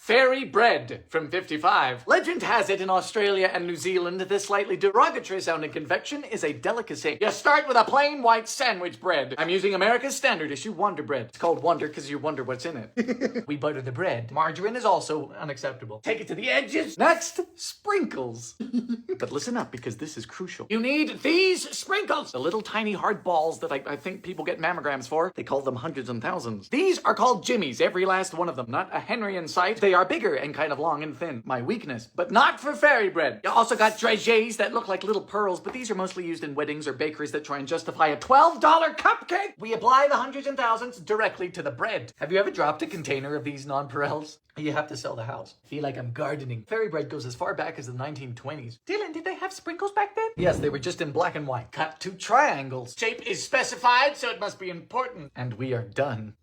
Fairy bread from 55. Legend has it in Australia and New Zealand, this slightly derogatory sounding confection is a delicacy. You start with a plain white sandwich bread. I'm using America's standard issue Wonder Bread. It's called Wonder because you wonder what's in it. We butter the bread. Margarine is also unacceptable. Take it to the edges. Next, sprinkles. But listen up because this is crucial. You need these sprinkles. The little tiny hard balls that I think people get mammograms for. They call them hundreds and thousands. These are called jimmies, every last one of them. Not a Henry in sight. They are bigger and kind of long and thin. My weakness. But not for fairy bread. You also got dragées that look like little pearls, but these are mostly used in weddings or bakeries that try and justify a $12 cupcake. We apply the hundreds and thousands directly to the bread. Have you ever dropped a container of these nonpareils? You have to sell the house. I feel like I'm gardening. Fairy bread goes as far back as the 1920s. Dylan, did they have sprinkles back then? Yes, they were just in black and white. Cut to triangles. Shape is specified, so it must be important. And we are done.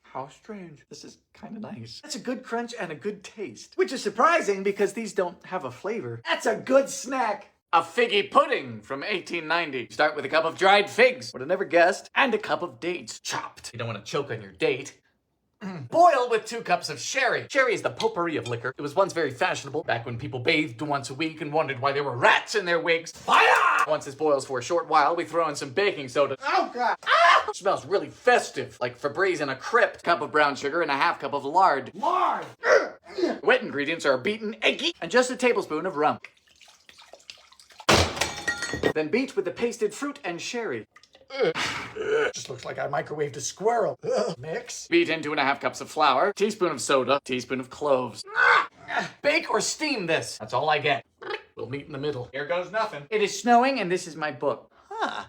How strange. This is kind of nice. That's a good crunch and a good taste. Which is surprising because these don't have a flavor. That's a good snack. A figgy pudding from 1890. Start with a cup of dried figs. Would have never guessed. And a cup of dates. Chopped. You don't want to choke on your date. Boil with 2 cups of sherry. Sherry is the potpourri of liquor. It was once very fashionable, back when people bathed once a week and wondered why there were rats in their wigs. Fire! Once this boils for a short while, we throw in some baking soda. Oh, God. Ah! It smells really festive, like Febreze in a crypt. Cup of brown sugar and a half cup of lard. Lard! Wet ingredients are beaten eggy and just a tablespoon of rum. Then beat with the pasted fruit and sherry. Just looks like I microwaved a squirrel. Mix. Beat in 2½ cups of flour, teaspoon of soda, teaspoon of cloves. Bake or steam this. That's all I get. We'll meet in the middle. Here goes nothing. It is snowing and this is my book. Huh.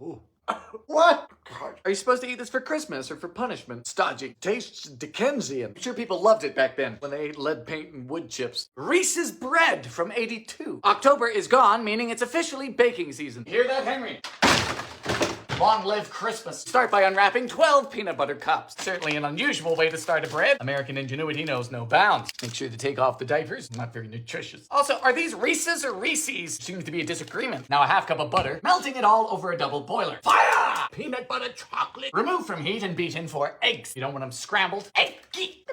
Ooh. What? God. Are you supposed to eat this for Christmas or for punishment? Stodgy. Tastes Dickensian. I'm sure people loved it back then when they ate lead paint and wood chips. Reese's bread from 82. October is gone, meaning it's officially baking season. Hear that, Henry? Long live Christmas. Start by unwrapping 12 peanut butter cups. Certainly an unusual way to start a bread. American ingenuity knows no bounds. Make sure to take off the diapers. Not very nutritious. Also, are these Reese's or Reese's? Seems to be a disagreement. Now a half cup of butter. Melting it all over a double boiler. Fire! Peanut butter chocolate. Remove from heat and beat in 4 eggs. You don't want them scrambled. Eggy.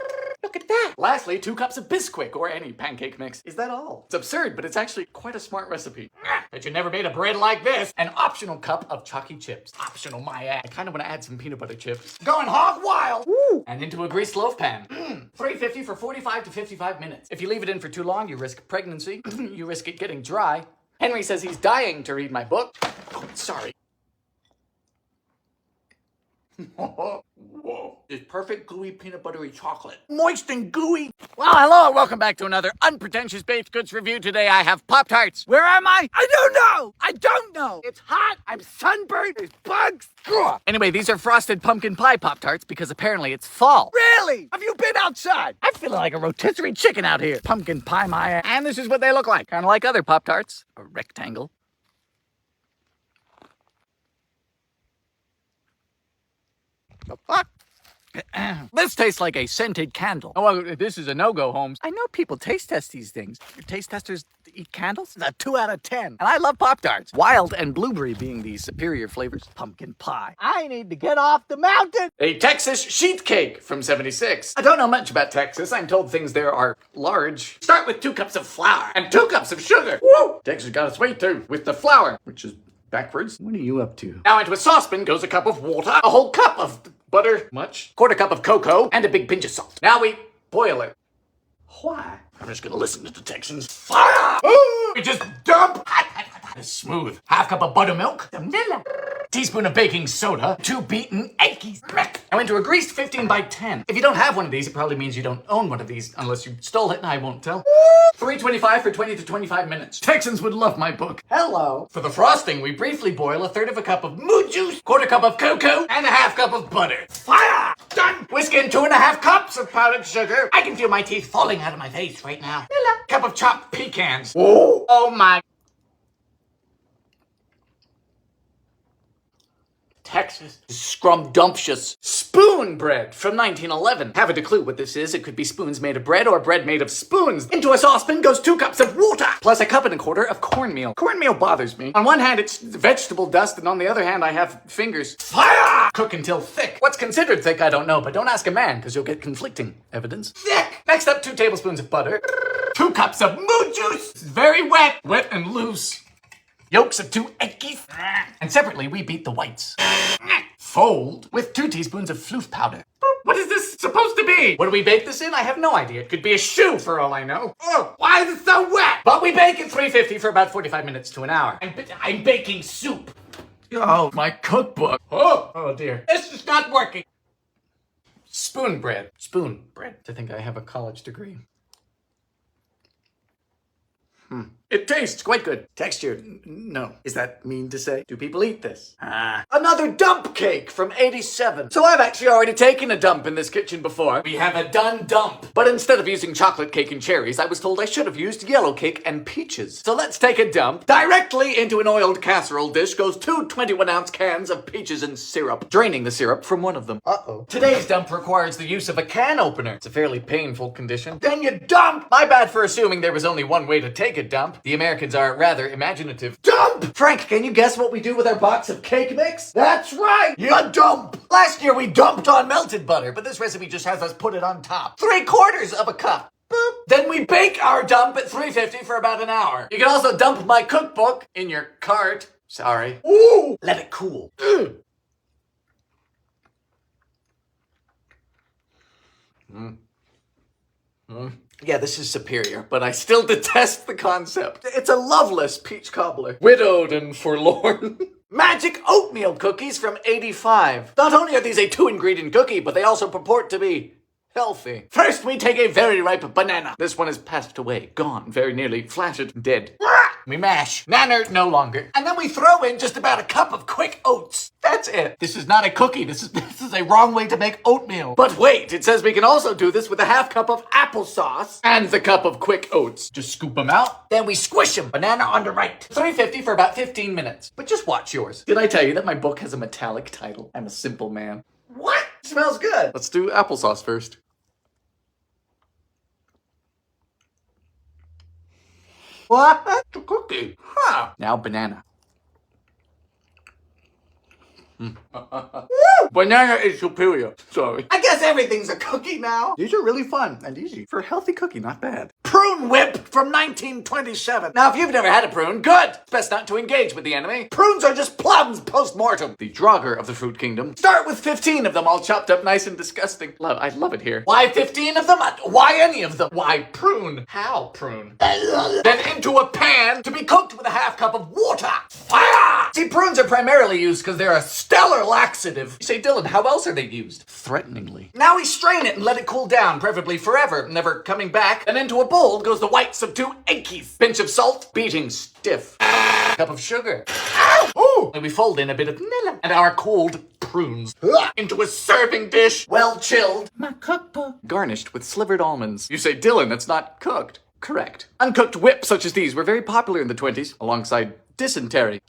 Look at that. Lastly, 2 cups of Bisquick or any pancake mix. Is that all? It's absurd, but it's actually quite a smart recipe. Bet you never made a bread like this. An optional cup of chalky chips. Optional, my ass. I kind of want to add some peanut butter chips. Going hog wild. Woo. And into a greased loaf pan. 350 for 45 to 55 minutes. If you leave it in for too long, you risk pregnancy. You risk it getting dry. Henry says he's dying to read my book. Oh, sorry. Whoa. It's perfect gooey peanut buttery chocolate. Moist and gooey. Well, hello and welcome back to another unpretentious baked goods review. Today I have Pop-Tarts. Where am I? I don't know. I don't know. It's hot. I'm sunburned. There's bugs. Ugh. Anyway, these are frosted pumpkin pie Pop-Tarts because apparently it's fall. Really? Have you been outside? I'm feeling like a rotisserie chicken out here. Pumpkin pie my ass. And this is what they look like. Kind of like other Pop-Tarts. A rectangle. The fuck? This tastes like a scented candle. Oh, well, this is a no-go, Holmes. I know people taste test these things. Your taste testers eat candles? It's a 2 out of 10. And I love Pop-Tarts. Wild and blueberry being the superior flavors. Pumpkin pie. I need to get off the mountain. A Texas sheet cake from 76. I don't know much about Texas. I'm told things there are large. Start with 2 cups of flour and 2 cups of sugar. Woo! Texas got its way too with the flour, which is backwards. What are you up to? Now into a saucepan goes a cup of water, a whole cup of butter, much, 1/4 cup of cocoa, and a big pinch of salt. Now we boil it. Why? I'm just gonna listen to the Texans. Fire! Ooh, we just dump. It's smooth. 1/2 cup of buttermilk, vanilla, teaspoon of baking soda, 2 beaten eggies. Now into a greased 15 by 10. If you don't have one of these, it probably means you don't own one of these unless you stole it, and I won't tell. 325 for 20 to 25 minutes. Texans would love my book. Hello. For the frosting, we briefly boil 1/3 cup of mood juice, 1/4 cup of cocoa, and a 1/2 cup of butter. Fire! Done! Whisk in 2½ cups of powdered sugar. I can feel my teeth falling out of my face right now. Hello. Cup of chopped pecans. Oh my. Texas. Scrumdumptious. Spoon bread from 1911. Haven't a clue what this is. It could be spoons made of bread or bread made of spoons. Into a saucepan goes 2 cups of water, plus 1.25 cups of cornmeal. Cornmeal bothers me. On one hand, it's vegetable dust, and on the other hand, I have fingers. Fire! Cook until thick. What's considered thick, I don't know, but don't ask a man, because you'll get conflicting evidence. Thick! Next up, 2 tablespoons of butter. 2 cups of moo juice. It's very wet. Wet and loose. Yolks of 2 eggies. And separately, we beat the whites. Fold with 2 teaspoons of floof powder. What is this supposed to be? What do we bake this in? I have no idea. It could be a shoe for all I know. Oh, why is it so wet? But we bake at 350 for about 45 minutes to an hour. I'm baking soup. Oh, my cookbook. Oh dear. This is not working. Spoon bread. Spoon bread. I think I have a college degree. It tastes quite good. Texture, no. Is that mean to say? Do people eat this? Another dump cake from 87. So I've actually already taken a dump in this kitchen before. We have a done dump. But instead of using chocolate cake and cherries, I was told I should have used yellow cake and peaches. So let's take a dump. Directly into an oiled casserole dish goes 2 21-ounce cans of peaches and syrup, draining the syrup from one of them. Uh-oh. Today's dump requires the use of a can opener. It's a fairly painful condition. Then you dump! My bad for assuming there was only one way to take a dump. The Americans are rather imaginative. Dump! Frank, can you guess what we do with our box of cake mix? That's right! You dump! Last year we dumped on melted butter, but this recipe just has us put it on top. 3/4 cup. Boop. Then we bake our dump at 350 for about an hour. You can also dump my cookbook in your cart. Sorry. Ooh! Let it cool. Yeah, this is superior, but I still detest the concept. It's a loveless peach cobbler. Widowed and forlorn. Magic oatmeal cookies from 85. Not only are these a 2-ingredient cookie, but they also purport to be healthy. First, we take a very ripe banana. This one is passed away, gone, very nearly flattered, dead. We mash. Nanner, no longer. And then we throw in just about 1 cup of quick oats. That's it. This is not a cookie. This is a wrong way to make oatmeal. But wait, it says we can also do this with a 1/2 cup of applesauce and the cup of quick oats. Just scoop them out. Then we squish them. Banana on the right. 350 for about 15 minutes. But just watch yours. Did I tell you that my book has a metallic title? I'm a simple man. What? Smells good. Let's do applesauce first. What? It's a cookie. Huh. Now banana. Banana is superior. Sorry. I guess everything's a cookie now. These are really fun and easy. For a healthy cookie, not bad. Prune whip from 1927. Now, if you've never had a prune, good. It's best not to engage with the enemy. Prunes are just plums post-mortem. The Draugr of the fruit kingdom. Start with 15 of them all chopped up nice and disgusting. I love it here. Why 15 of them? Why any of them? Why prune? How prune? Then into a pan to be cooked with a 1/2 cup of water. Fire! See, prunes are primarily used because they're a stellar laxative. You say, Dylan, how else are they used? Threateningly. Now we strain it and let it cool down, preferably forever, never coming back. And into a bowl goes the whites of 2 eggies. Pinch of salt, beating stiff. Cup of sugar. Ooh! And we fold in a bit of vanilla. And our cooled prunes. Into a serving dish, well chilled. My cookbook. Garnished with slivered almonds. You say, Dylan, that's not cooked. Correct. Uncooked whips such as these were very popular in the 20s, alongside dysentery.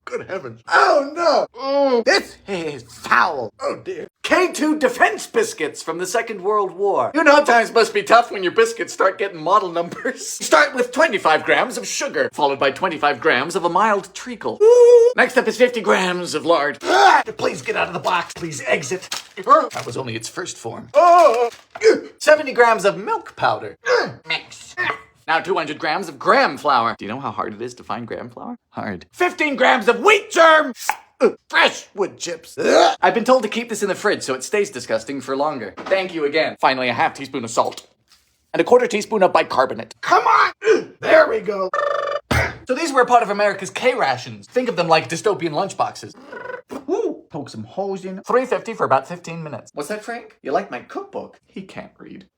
Good heavens. Oh no! This is foul. Oh dear. K2 defense biscuits from the Second World War. You know times must be tough when your biscuits start getting model numbers. Start with 25 grams of sugar, followed by 25 grams of a mild treacle. Next up is 50 grams of lard. Please get out of the box. Please exit. That was only its first form. 70 grams of milk powder. Mix. Now 200 grams of graham flour. Do you know how hard it is to find graham flour? Hard. 15 grams of wheat germ. Fresh wood chips. I've been told to keep this in the fridge so it stays disgusting for longer. Thank you again. Finally, a 1/2 teaspoon of salt. And a 1/4 teaspoon of bicarbonate. Come on! There we go. So these were a part of America's K-rations. Think of them like dystopian lunchboxes. Poke some holes in. 350 for about 15 minutes. What's that, Frank? You like my cookbook? He can't read.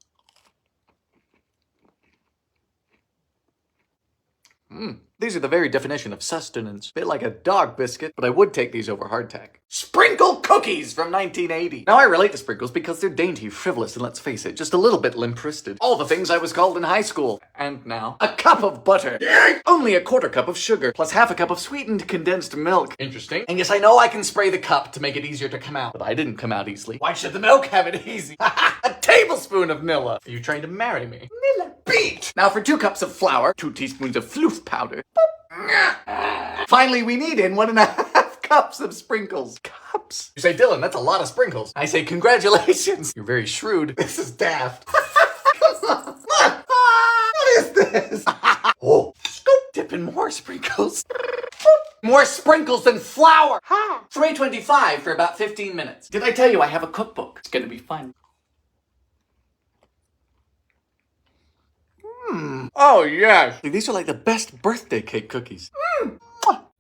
These are the very definition of sustenance. Bit like a dog biscuit, but I would take these over hardtack. Sprinkle Sprinkle cookies from 1980. Now I relate to sprinkles because they're dainty, frivolous, and let's face it, just a little bit limp-wristed. All the things I was called in high school. And now, a cup of butter. Only a quarter cup of sugar, plus half a cup of sweetened condensed milk. Interesting. And yes, I know I can spray the cup to make it easier to come out, but I didn't come out easily. Why should the milk have it easy? A tablespoon of Nilla. Are you trying to marry me? Nilla beat. Now for 2 cups of flour, 2 teaspoons of floof powder. Finally, we need in 1.5 cups of sprinkles. Cups? You say, Dylan, that's a lot of sprinkles. I say, congratulations. You're very shrewd. This is daft. What is this? Oh, scoop. Dip in more sprinkles. More sprinkles than flour. $3.25 for about 15 minutes. Did I tell you I have a cookbook? It's gonna be fun. Oh, yes. These are like the best birthday cake cookies.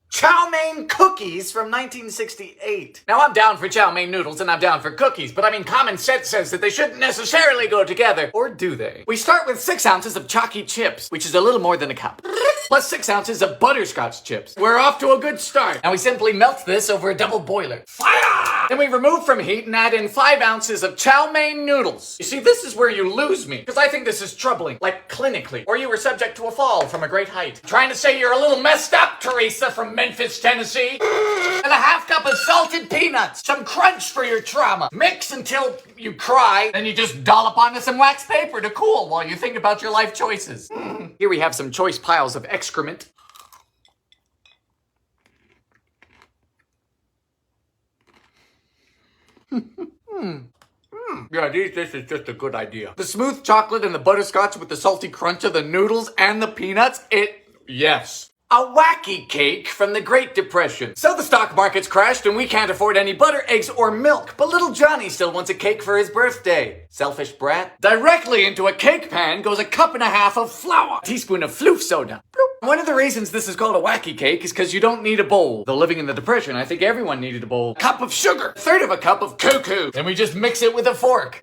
Chow mein cookies from 1968. Now, I'm down for chow mein noodles and I'm down for cookies, but I mean, common sense says that they shouldn't necessarily go together. Or do they? We start with 6 ounces of chalky chips, which is a little more than a cup. Plus 6 ounces of butterscotch chips. We're off to a good start. Now we simply melt this over a double boiler. Fire! Then we remove from heat and add in 5 ounces of chow mein noodles. You see, this is where you lose me, because I think this is troubling, like clinically, or you were subject to a fall from a great height. Trying to say you're a little messed up, Teresa from Memphis, Tennessee. And a half cup of salted peanuts. Some crunch for your trauma. Mix until you cry, then you just dollop onto some wax paper to cool while you think about your life choices. Here we have some choice piles of excrement. Yeah, this is just a good idea. The smooth chocolate and the butterscotch with the salty crunch of the noodles and the peanuts, yes. A wacky cake from the Great Depression. So the stock market's crashed and we can't afford any butter, eggs, or milk, but little Johnny still wants a cake for his birthday. Selfish brat. Directly into a cake pan goes a 1.5 cups of flour, a teaspoon of floof soda. Bloop. One of the reasons this is called a wacky cake is because you don't need a bowl. Though living in the Depression, I think everyone needed a bowl. Cup of sugar, 1/3 cup of cuckoo. Then we just mix it with a fork.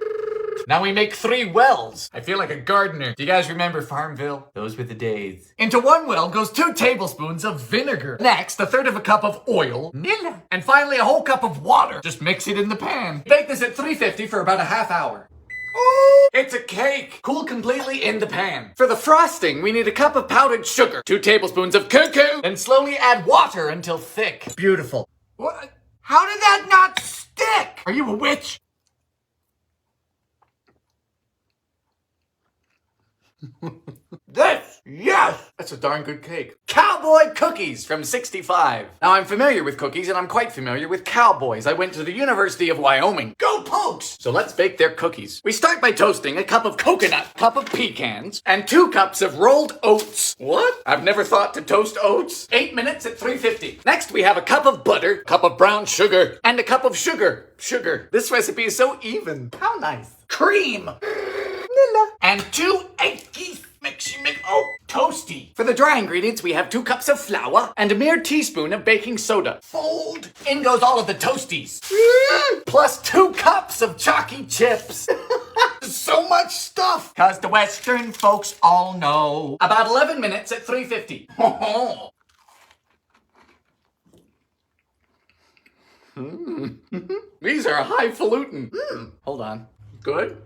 Now we make 3 wells. I feel like a gardener. Do you guys remember Farmville? Those were the days. Into 1 well goes 2 tablespoons of vinegar. Next, 1/3 cup of oil. Nilla. And finally, a whole cup of water. Just mix it in the pan. Bake this at 350 for about a half hour. Oh, it's a cake. Cool completely in the pan. For the frosting, we need a cup of powdered sugar, 2 tablespoons of cuckoo, then slowly add water until thick. Beautiful. What? How did that not stick? Are you a witch? Yes! That's a darn good cake. Cowboy cookies from 65. Now, I'm familiar with cookies, and I'm quite familiar with cowboys. I went to the University of Wyoming. Go Pokes! So let's bake their cookies. We start by toasting a cup of coconut, cup of pecans, and 2 cups of rolled oats. What? I've never thought to toast oats. 8 minutes at 350. Next, we have a cup of butter, cup of brown sugar, and a cup of sugar. This recipe is so even. How nice. Cream. Nilla. And 2 eggs. Toasty. For the dry ingredients, we have 2 cups of flour and a mere teaspoon of baking soda. Fold. In goes all of the toasties. Plus 2 cups of chalky chips. So much stuff. Cause the Western folks all know. About 11 minutes at 350. These are highfalutin. Hold on. Good?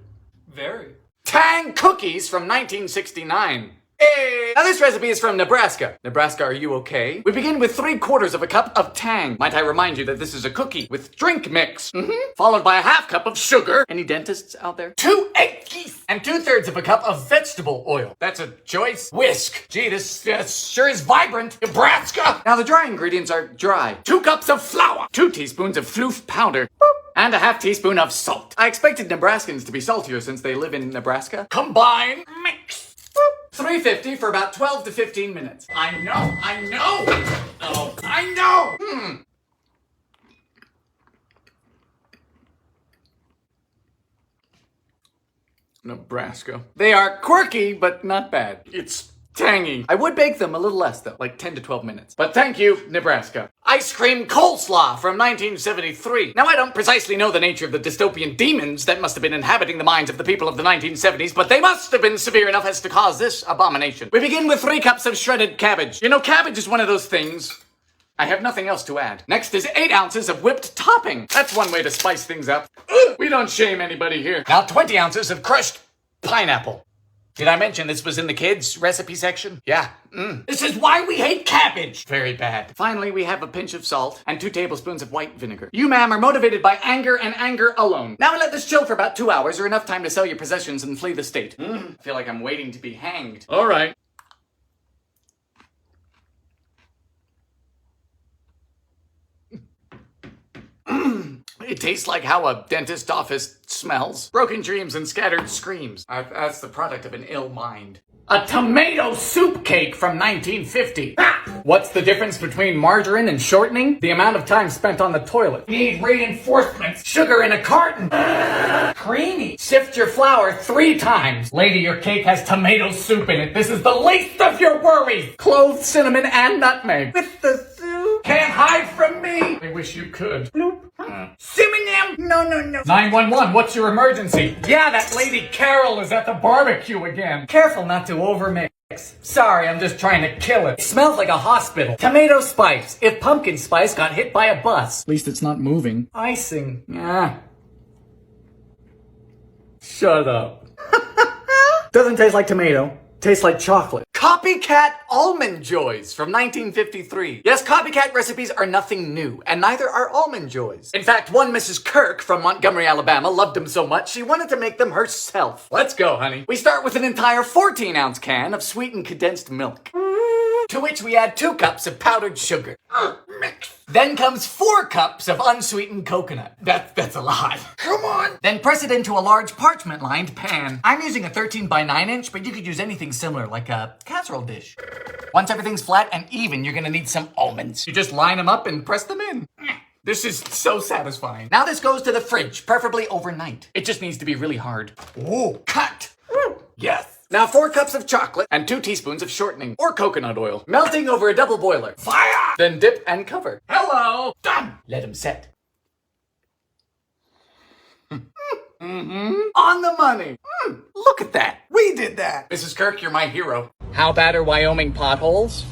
Very. Tang cookies from 1969. Hey! Now this recipe is from Nebraska. Nebraska, are you okay? We begin with 3/4 cup of Tang. Might I remind you that this is a cookie with drink mix. Followed by a 1/2 cup of sugar. Any dentists out there? 2 eggs. And 2/3 cup of vegetable oil. That's a choice. Whisk. Gee, this sure is vibrant. Nebraska. Now the dry ingredients are dry. 2 cups of flour. 2 teaspoons of floof powder. And a 1/2 teaspoon of salt. I expected Nebraskans to be saltier since they live in Nebraska. Combine. Mix. 350 for about 12 to 15 minutes. I know. Oh, I know. Nebraska. They are quirky, but not bad. It's tangy. I would bake them a little less though, like 10 to 12 minutes. But thank you, Nebraska. Ice cream coleslaw from 1973. Now I don't precisely know the nature of the dystopian demons that must have been inhabiting the minds of the people of the 1970s, but they must have been severe enough as to cause this abomination. We begin with 3 cups of shredded cabbage. You know, cabbage is one of those things I have nothing else to add. Next is 8 ounces of whipped topping. That's one way to spice things up. Ugh, we don't shame anybody here. Now 20 ounces of crushed pineapple. Did I mention this was in the kids' recipe section? Yeah. This is why we hate cabbage. Very bad. Finally, we have a pinch of salt and 2 tablespoons of white vinegar. You, ma'am, are motivated by anger and anger alone. Now we let this chill for about 2 hours or enough time to sell your possessions and flee the state. I feel like I'm waiting to be hanged. All right. It tastes like how a dentist office smells. Broken dreams and scattered screams. That's the product of an ill mind. A tomato soup cake from 1950. What's the difference between margarine and shortening? The amount of time spent on the toilet. Need reinforcements. Sugar in a carton. Creamy. Sift your flour 3 times. Lady, your cake has tomato soup in it. This is the least of your worries. Clove, cinnamon, and nutmeg. With the soup. Can't hide from me. I wish you could. Bloop. Synonym? No. 911, what's your emergency? Yeah, that lady Carol is at the barbecue again. Careful not to overmix. Sorry, I'm just trying to kill it. It smells like a hospital. Tomato spice. If pumpkin spice got hit by a bus. At least it's not moving. Icing. Yeah. Shut up. Doesn't taste like tomato. Tastes like chocolate. Copycat Almond Joys from 1953. Yes, copycat recipes are nothing new, and neither are Almond Joys. In fact, one Mrs. Kirk from Montgomery, Alabama loved them so much she wanted to make them herself. Let's go, honey. We start with an entire 14-ounce can of sweetened condensed milk, to which we add 2 cups of powdered sugar. Mix. Then comes 4 cups of unsweetened coconut. That's a lot. Come on. Then press it into a large parchment-lined pan. I'm using a 13 by 9 inch, but you could use anything similar, like a casserole dish. Once everything's flat and even, you're gonna need some almonds. You just line them up and press them in. This is so satisfying. Now this goes to the fridge, preferably overnight. It just needs to be really hard. Ooh, cut. Yes. Now 4 cups of chocolate and 2 teaspoons of shortening or coconut oil, melting over a double boiler. Fire! Then dip and cover. Hello! Done! Let them set. On the money. Look at that. We did that. Mrs. Kirk, you're my hero. How bad are Wyoming potholes?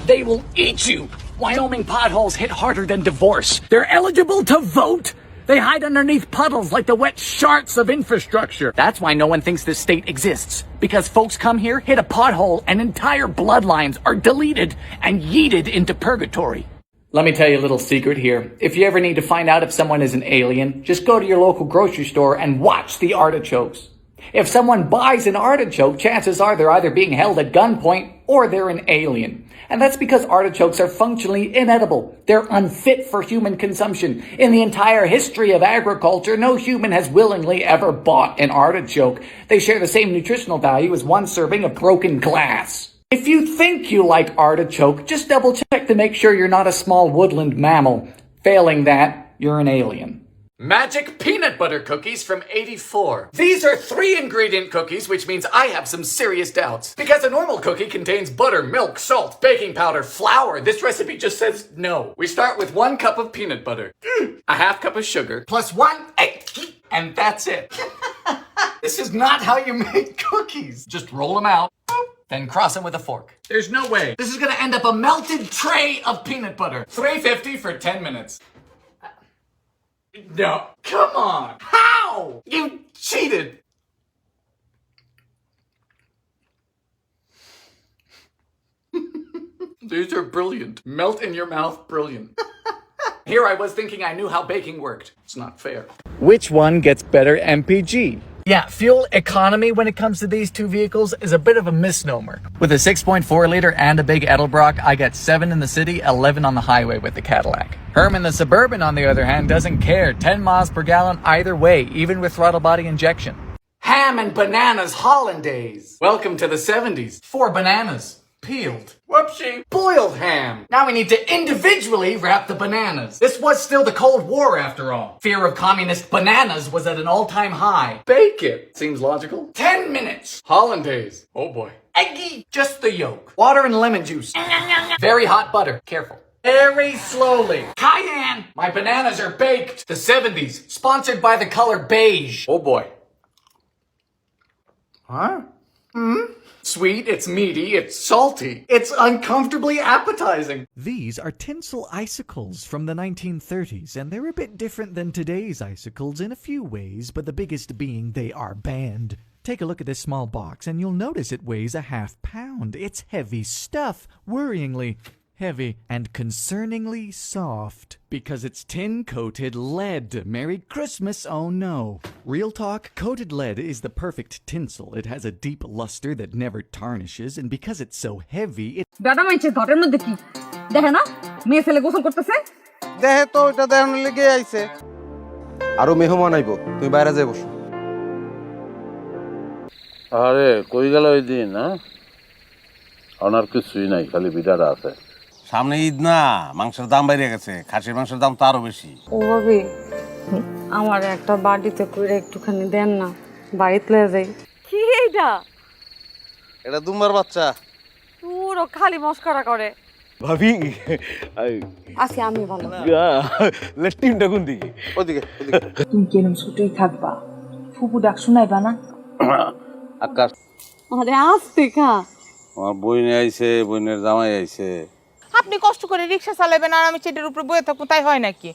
They will eat you. Wyoming potholes hit harder than divorce. They're eligible to vote. They hide underneath puddles like the wet sharks of infrastructure. That's why no one thinks this state exists. Because folks come here, hit a pothole, and entire bloodlines are deleted and yeeted into purgatory. Let me tell you a little secret here. If you ever need to find out if someone is an alien, just go to your local grocery store and watch the artichokes. If someone buys an artichoke, chances are they're either being held at gunpoint or they're an alien. And that's because artichokes are functionally inedible. They're unfit for human consumption. In the entire history of agriculture, no human has willingly ever bought an artichoke. They share the same nutritional value as 1 serving of broken glass. If you think you like artichoke, just double check to make sure you're not a small woodland mammal. Failing that, you're an alien. Magic peanut butter cookies from 84. These are 3-ingredient cookies, which means I have some serious doubts. Because a normal cookie contains butter, milk, salt, baking powder, flour. This recipe just says no. We start with 1 cup of peanut butter, a half cup of sugar, plus 1 egg, and that's it. This is not how you make cookies. Just roll them out, then cross them with a fork. There's no way. This is gonna end up a melted tray of peanut butter. $3.50 for 10 minutes. No, come on. How? You cheated. These are brilliant. Melt in your mouth, brilliant. Here I was thinking I knew how baking worked. It's not fair. Which one gets better MPG? Yeah, fuel economy when it comes to these 2 vehicles is a bit of a misnomer. With a 6.4 liter and a big Edelbrock, I get 7 in the city, 11 on the highway with the Cadillac. Herman the Suburban, on the other hand, doesn't care. 10 miles per gallon either way, even with throttle body injection. Ham and bananas hollandaise. Welcome to the 70s. 4 bananas. Peeled. Whoopsie. Boiled ham. Now we need to individually wrap the bananas. This was still the Cold War after all. Fear of communist bananas was at an all-time high. Bake it. Seems logical. 10 minutes. Hollandaise. Oh boy. Eggy. Just the yolk. Water and lemon juice. Very hot butter. Careful. Very slowly. Cayenne. My bananas are baked. The 70s. Sponsored by the color beige. Oh boy. Huh? Sweet, it's meaty, it's salty, it's uncomfortably appetizing. These are tinsel icicles from the 1930s, and they're a bit different than today's icicles in a few ways, but the biggest being they are banned. Take a look at this small box, and you'll notice it weighs a ½ pound. It's heavy stuff, worryingly heavy, and concerningly soft, because it's tin-coated lead. Merry Christmas, oh no. Real talk, coated lead is the perfect tinsel. It has a deep luster that never tarnishes, and because it's so heavy, it... দাদা মাইছে ঘরের মধ্যে কি দেখে না মেয়ে ছেলে গোসল করতেছে দেহে তো ওটা দেখানোর লেগে আইছে আরো মেহমান আইবো তুমি বাইরে যাই বসো আরে কই গেল ওই দিন হ্যাঁ ওনার কিছুই নাই খালি বিদারা আছে সামনে ঈদ না মাংসের দাম বাইরে গেছে খাসির মাংসের দাম তো আরো বেশি ও ভাবি আমার একটা বাড়িতে কইরা একটুখানি দেন না বাড়িতে লয়ে যাই কি এইটা এটা দুম্বার বাচ্চা পুরো খালি মস্করা করে ভাবি আজকে আমি ভালো লেফটিনটা কোন দিকে ওদিকে ওদিকে তুমি কেন ছুটেই থাকবা ফুপু ডাক শোনাইবা না আকাশ আরে আস্তে খা আমার বইনে আইছে বইনের জামাই আইছে আপনি কষ্ট করে রিকশা চালাবেন আর আমি চেটের উপরে বয়ে থাকবো তাই হয় নাকি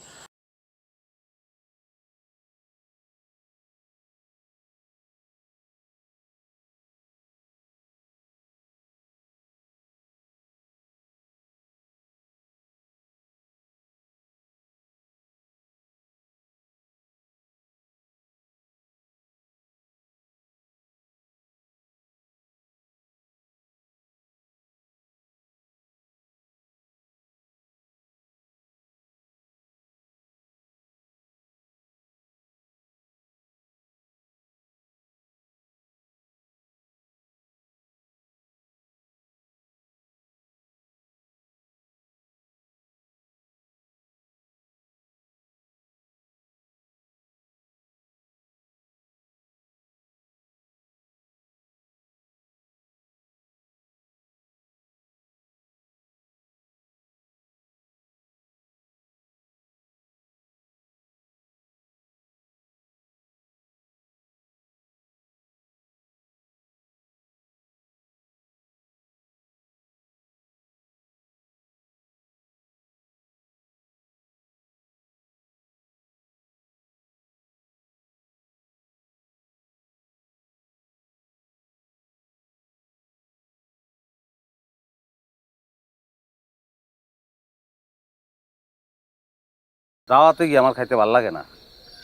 যাওয়াতে গিয়ে আমার খাইতে ভাল লাগে না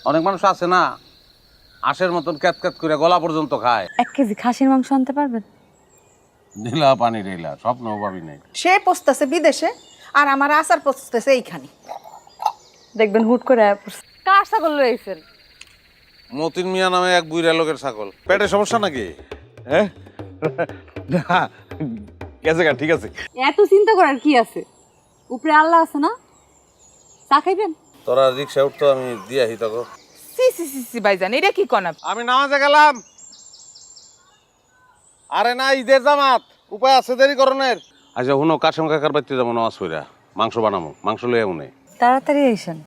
অনেক মানুষ আছে না আশের মতন ক্যাত ক্যাত করে গলা পর্যন্ত খায় 1 কেজি খাসির মাংস আনতে পারবেন নীলা পানি রেলা স্বপ্নও ভাবি নাই সে পচতেছে বিদেশে আর আমার আচার পচতেছে এইখানে দেখবেন হুট করে কার ছাগল লয়ে আইছেন মতিন মিয়া নামে এক বুইরা লোকের ছাগল পেটে সমস্যা নাকি হ্যাঁ না গেছে গা ঠিক আছে এত চিন্তা করার কি আছে উপরে আল্লাহ আছে না চা খাইবেন তোরা রিক্সা উঠতো আমি দিয়ে আহি তখন সি সি সি সি ভাইজান এটা কি কনা আমি নামাজে গেলাম আরে না ঈদের জামাত উপায় আছে দেরি করণের আচ্ছা হুনো কাশেম কাকার বাড়িতে যাবো নামাজ পড়া মাংস বানাবো মাংস লইয়া উনে তাড়াতাড়ি আইসেন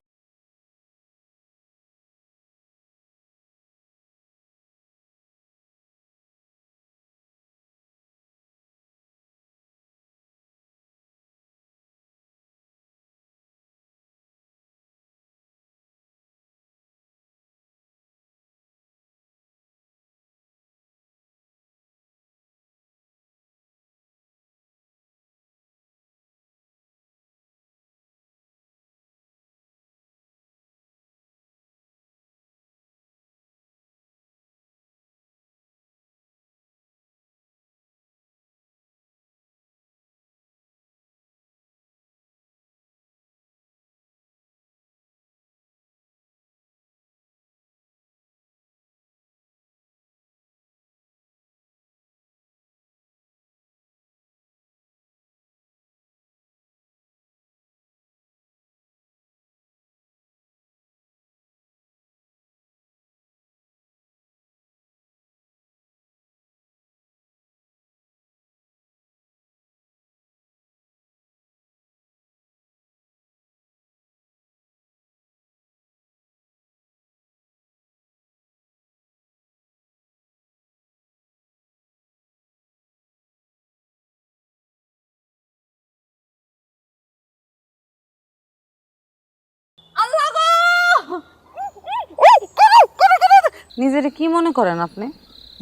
নিজেরে কি মনে করেন আপনি?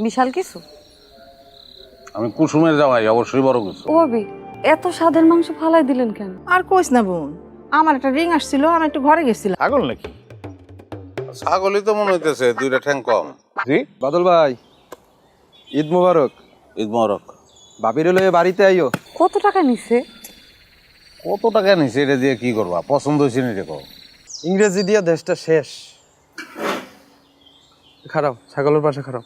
বিশাল কিছু? আমি কুসুমের জামাই, অবশ্যই বড় কিছু। ও ভাবি, এত স্বাদের মাংস ফালাই দিলেন কেন? আর কইস না বোন, আমার একটা রিং আসছিল, আমি একটু ঘরে গেছিলাম। পাগল নাকি? ছাগলই তো মনে হইতেছে, দুইটা ঠ্যাং কম। জি বাদল ভাই, ঈদ মোবারক। ঈদ মোবারক। বাবির লয়ে বাড়িতে আইও। কত টাকা নিছে? কত টাকা নিছে এটা দিয়ে কি করবা? পছন্দ হয়েছে নি দেখো। ইংরেজি দিয়া দেশটা শেষ। খারাপ, ছাগলের পাশে খারাপ।